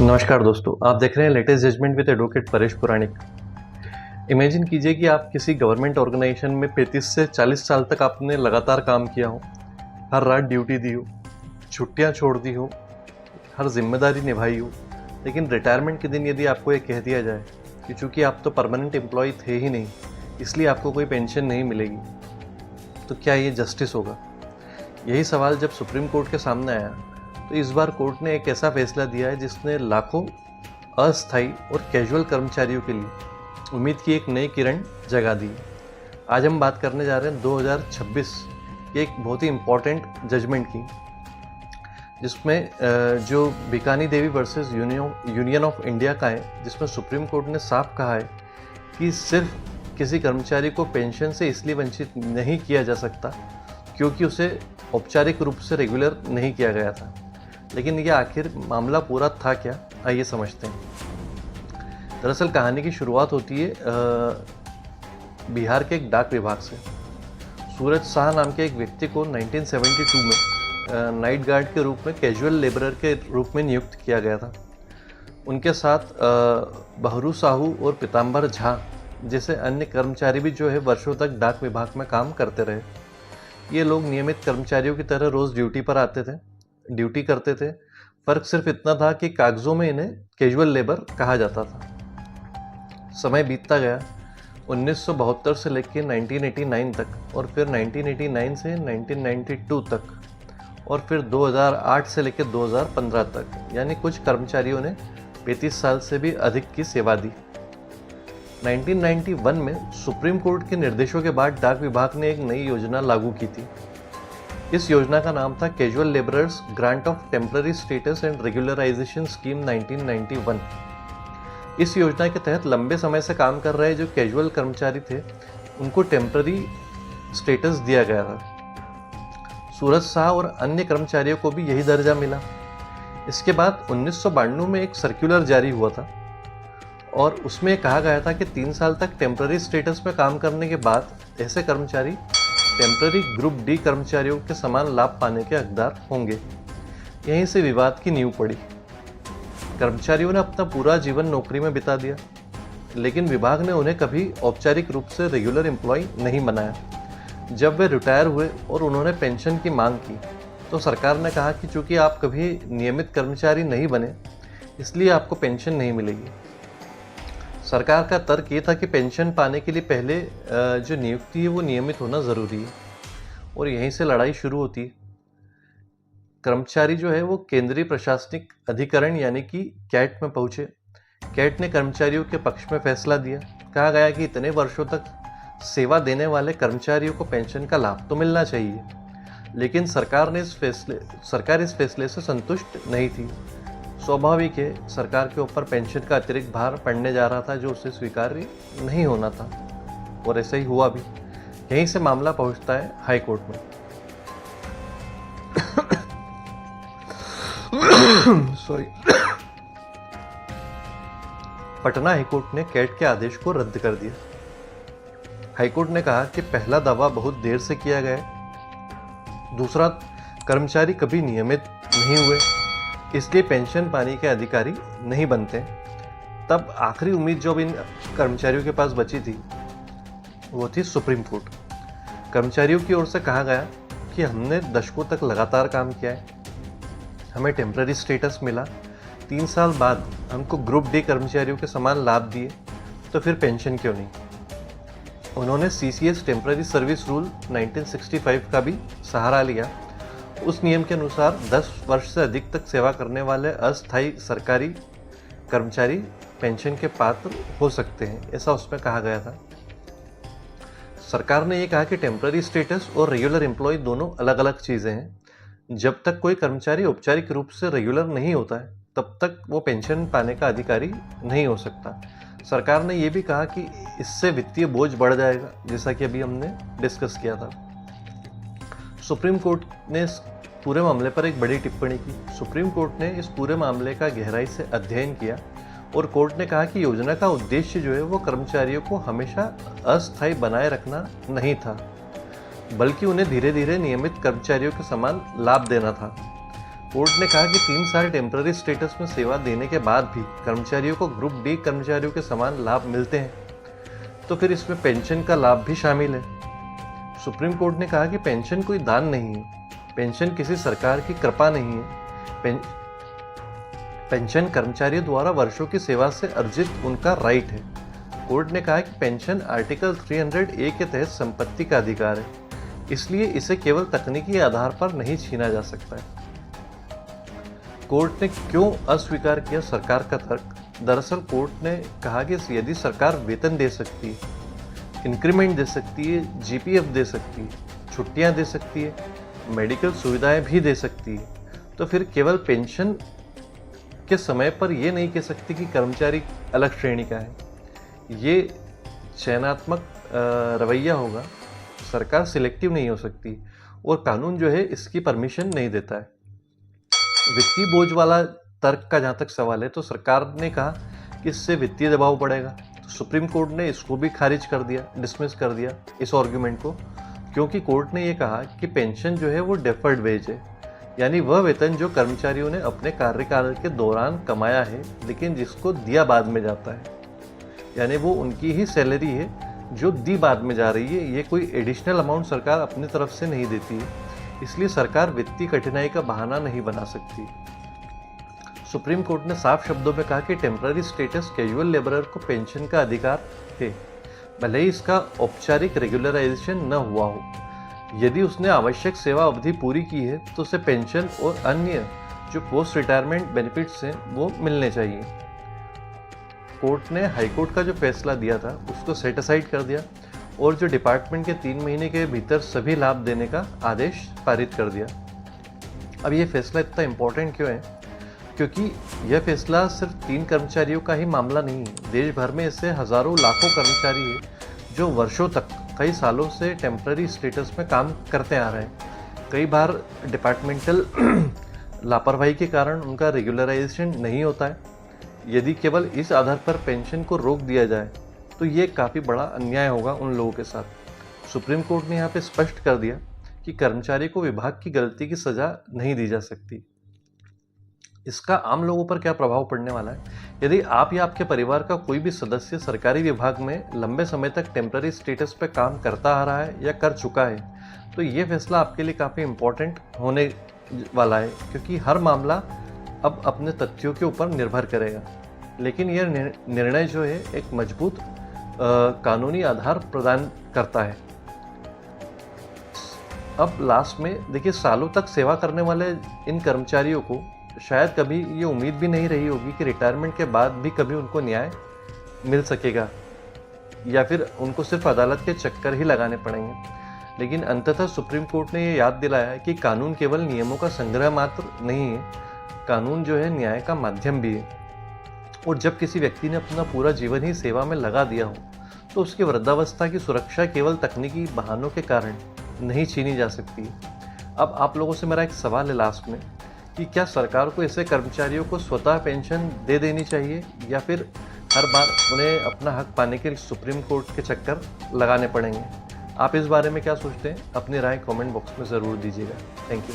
नमस्कार दोस्तों, आप देख रहे हैं latest judgement with advocate Paresh Puranik. Imagine कीजिए कि आप किसी गवर्नमेंट ऑर्गेनाइजेशन में 35 से 40 साल तक आपने लगातार काम किया हो, हर रात ड्यूटी दी हो, छुट्टियां छोड़ दी हो, हर जिम्मेदारी निभाई हो, लेकिन रिटायरमेंट के दिन यदि आपको ये कह दिया जाए कि चूंकि आप तो परमानेंट एम्प्लॉय थे ही नहीं, इसलिए आपको कोई पेंशन नहीं मिलेगी, तो क्या ये जस्टिस होगा? यही सवाल जब सुप्रीम कोर्ट के सामने आया तो इस बार कोर्ट ने एक ऐसा फैसला दिया है जिसने लाखों अस्थायी और कैजुअल कर्मचारियों के लिए उम्मीद की एक नई किरण जगा दी। आज हम बात करने जा रहे हैं 2026 के एक बहुत ही इम्पोर्टेंट जजमेंट की, जिसमें जो बीकानी देवी वर्सेस यूनियन ऑफ इंडिया का है, जिसमें सुप्रीम कोर्ट ने साफ कहा है कि सिर्फ किसी कर्मचारी को पेंशन से इसलिए वंचित नहीं किया जा सकता क्योंकि उसे औपचारिक रूप से रेगुलर नहीं किया गया था। लेकिन यह आखिर मामला पूरा था क्या, आइए समझते हैं। दरअसल कहानी की शुरुआत होती है बिहार के एक डाक विभाग से। सूरज शाह नाम के एक व्यक्ति को 1972 में नाइट गार्ड के रूप में कैजुअल लेबरर के रूप में नियुक्त किया गया था। उनके साथ बहरू साहू और पीताम्बर झा जैसे अन्य कर्मचारी भी जो है वर्षों तक डाक विभाग में काम करते रहे। ये लोग नियमित कर्मचारियों की तरह रोज़ ड्यूटी करते थे। फ़र्क सिर्फ इतना था कि कागज़ों में इन्हें कैजुअल लेबर कहा जाता था। समय बीतता गया, 1972 से लेकर 1989 तक, और फिर 1989 से 1992 तक, और फिर 2008 से लेकर 2015 तक, यानी कुछ कर्मचारियों ने 35 साल से भी अधिक की सेवा दी। 1991 में सुप्रीम कोर्ट के निर्देशों के बाद डाक विभाग ने एक नई योजना लागू की थी। इस योजना का नाम था casual labourers grant of temporary status and regularisation scheme 1991। इस योजना के तहत लंबे समय से काम कर रहे जो कैजुअल कर्मचारी थे, उनको टेम्पररी स्टेटस दिया गया था। सूरज शाह और अन्य कर्मचारियों को भी यही दर्जा मिला। इसके बाद 1992 में एक सर्कुलर जारी हुआ था और उसमें कहा गया था कि 3 साल तक टेम्पररी स्टेटस में काम करने के बाद ऐसे कर्मचारी टेम्पररी ग्रुप डी कर्मचारियों के समान लाभ पाने के हकदार होंगे। यहीं से विवाद की नींव पड़ी। कर्मचारियों ने अपना पूरा जीवन नौकरी में बिता दिया, लेकिन विभाग ने उन्हें कभी औपचारिक रूप से रेगुलर एम्प्लॉय नहीं बनाया। जब वे रिटायर हुए और उन्होंने पेंशन की मांग की, तो सरकार ने कहा कि चूंकि आप कभी नियमित कर्मचारी नहीं बने, इसलिए आपको पेंशन नहीं मिलेगी। सरकार का तर्क ये था कि पेंशन पाने के लिए पहले जो नियुक्ति है वो नियमित होना ज़रूरी है, और यहीं से लड़ाई शुरू होती है। कर्मचारी जो है वो केंद्रीय प्रशासनिक अधिकरण यानी कि कैट में पहुँचे। कैट ने कर्मचारियों के पक्ष में फैसला दिया। कहा गया कि इतने वर्षों तक सेवा देने वाले कर्मचारियों को पेंशन का लाभ तो मिलना चाहिए, लेकिन सरकार इस फैसले से संतुष्ट नहीं थी। स्वाभाविक है, सरकार के ऊपर पेंशन का अतिरिक्त भार पड़ने जा रहा था जो उसे स्वीकार्य नहीं होना था, और ऐसा ही हुआ भी। यहीं से मामला पहुंचता है हाई कोर्ट में। सॉरी। पटना हाईकोर्ट ने कैट के आदेश को रद्द कर दिया। हाईकोर्ट ने कहा कि पहला दावा बहुत देर से किया गया है, दूसरा कर्मचारी कभी नियमित नहीं हुए, इसलिए पेंशन पाने के अधिकारी नहीं बनते। तब आखिरी उम्मीद जो इन कर्मचारियों के पास बची थी वो थी सुप्रीम कोर्ट। कर्मचारियों की ओर से कहा गया कि हमने दशकों तक लगातार काम किया है, हमें टेम्पररी स्टेटस मिला, 3 साल बाद हमको ग्रुप डी कर्मचारियों के समान लाभ दिए, तो फिर पेंशन क्यों नहीं? उन्होंने CCS टेम्पररी सर्विस रूल 1965 का भी सहारा लिया। उस नियम के अनुसार 10 वर्ष से अधिक तक सेवा करने वाले अस्थायी सरकारी कर्मचारी पेंशन के पात्र हो सकते हैं, ऐसा उसमें कहा गया था। सरकार ने यह कहा कि टेम्पररी स्टेटस और रेगुलर एम्प्लॉय दोनों अलग अलग चीज़ें हैं। जब तक कोई कर्मचारी औपचारिक रूप से रेगुलर नहीं होता है, तब तक वो पेंशन पाने का अधिकारी नहीं हो सकता। सरकार ने यह भी कहा कि इससे वित्तीय बोझ बढ़ जाएगा, जैसा कि अभी हमने डिस्कस किया था। सुप्रीम कोर्ट ने इस पूरे मामले पर एक बड़ी टिप्पणी की। सुप्रीम कोर्ट ने इस पूरे मामले का गहराई से अध्ययन किया और कोर्ट ने कहा कि योजना का उद्देश्य जो है वो कर्मचारियों को हमेशा अस्थायी बनाए रखना नहीं था, बल्कि उन्हें धीरे धीरे नियमित कर्मचारियों के समान लाभ देना था। कोर्ट ने कहा कि 3 साल टेम्पररी स्टेटस में सेवा देने के बाद भी कर्मचारियों को ग्रुप डी कर्मचारियों के समान लाभ मिलते हैं, तो फिर इसमें पेंशन का लाभ भी शामिल है। सुप्रीम कोर्ट ने कहा कि पेंशन कोई दान नहीं है, पेंशन किसी सरकार की कृपा नहीं है, पेंशन कर्मचारियों द्वारा वर्षों की सेवा से अर्जित उनका राइट है। कोर्ट ने कहा कि पेंशन आर्टिकल 300A के तहत संपत्ति का अधिकार है, इसलिए इसे केवल तकनीकी आधार पर नहीं छीना जा सकता है। कोर्ट ने क्यों अस्वीकार किया सरकार का तर्क? दरअसल कोर्ट ने कहा कि यदि सरकार वेतन दे सकती है, इंक्रीमेंट दे सकती है, GPF दे सकती है, छुट्टियां दे सकती है, मेडिकल सुविधाएं भी दे सकती है, तो फिर केवल पेंशन के समय पर यह नहीं कह सकती कि कर्मचारी अलग श्रेणी का है। ये चयनात्मक रवैया होगा, सरकार सिलेक्टिव नहीं हो सकती और कानून जो है इसकी परमिशन नहीं देता है। वित्तीय बोझ वाला तर्क का जहाँ तक सवाल है, तो सरकार ने कहा कि इससे वित्तीय दबाव पड़ेगा, तो सुप्रीम कोर्ट ने इसको भी खारिज कर दिया, डिसमिस कर दिया इस आर्गुमेंट को, क्योंकि कोर्ट ने ये कहा कि पेंशन जो है वो डेफर्ड वेज है, यानी वह वेतन जो कर्मचारियों ने अपने कार्यकाल के दौरान कमाया है लेकिन जिसको दिया बाद में जाता है, यानी वो उनकी ही सैलरी है जो दी बाद में जा रही है। ये कोई एडिशनल अमाउंट सरकार अपनी तरफ से नहीं देती है, इसलिए सरकार वित्तीय कठिनाई का बहाना नहीं बना सकती। सुप्रीम कोर्ट ने साफ शब्दों में कहा कि टेम्पररी स्टेटस कैजुअल लेबरर को पेंशन का अधिकार है, भले ही इसका औपचारिक रेगुलराइजेशन न हुआ हो। यदि उसने आवश्यक सेवा अवधि पूरी की है तो उसे पेंशन और अन्य जो पोस्ट रिटायरमेंट बेनिफिट्स हैं वो मिलने चाहिए। कोर्ट ने हाईकोर्ट का जो फैसला दिया था उसको सेट असाइड कर दिया और जो डिपार्टमेंट के 3 महीने के भीतर सभी लाभ देने का आदेश पारित कर दिया। अब ये फैसला इतना इम्पोर्टेंट क्यों है? क्योंकि यह फैसला सिर्फ 3 कर्मचारियों का ही मामला नहीं है, देश भर में ऐसे हजारों लाखों कर्मचारी हैं जो वर्षों तक, कई सालों से टेम्पररी स्टेटस में काम करते आ रहे हैं। कई बार डिपार्टमेंटल लापरवाही के कारण उनका रेगुलराइजेशन नहीं होता है। यदि केवल इस आधार पर पेंशन को रोक दिया जाए तो ये काफ़ी बड़ा अन्याय होगा उन लोगों के साथ। सुप्रीम कोर्ट ने यहाँ पे स्पष्ट कर दिया कि कर्मचारी को विभाग की गलती की सजा नहीं दी जा सकती। इसका आम लोगों पर क्या प्रभाव पड़ने वाला है? यदि आप या आपके परिवार का कोई भी सदस्य सरकारी विभाग में लंबे समय तक टेम्पररी स्टेटस पर काम करता आ रहा है या कर चुका है, तो ये फैसला आपके लिए काफ़ी इम्पोर्टेंट होने वाला है, क्योंकि हर मामला अब अपने तथ्यों के ऊपर निर्भर करेगा। लेकिन यह निर्णय जो है एक मजबूत कानूनी आधार प्रदान करता है। अब लास्ट में देखिए, सालों तक सेवा करने वाले इन कर्मचारियों को शायद कभी ये उम्मीद भी नहीं रही होगी कि रिटायरमेंट के बाद भी कभी उनको न्याय मिल सकेगा या फिर उनको सिर्फ अदालत के चक्कर ही लगाने पड़ेंगे। लेकिन अंततः सुप्रीम कोर्ट ने ये याद दिलाया कि कानून केवल नियमों का संग्रह मात्र नहीं है, कानून जो है न्याय का माध्यम भी है। और जब किसी व्यक्ति ने अपना पूरा जीवन ही सेवा में लगा दिया हो तो उसकी वृद्धावस्था की सुरक्षा केवल तकनीकी बहानों के कारण नहीं छीनी जा सकती। अब आप लोगों से मेरा एक सवाल है लास्ट में कि क्या सरकार को ऐसे कर्मचारियों को स्वतः पेंशन दे देनी चाहिए या फिर हर बार उन्हें अपना हक पाने के लिए सुप्रीम कोर्ट के चक्कर लगाने पड़ेंगे? आप इस बारे में क्या सोचते हैं? अपनी राय कमेंट बॉक्स में ज़रूर दीजिएगा। Thank you.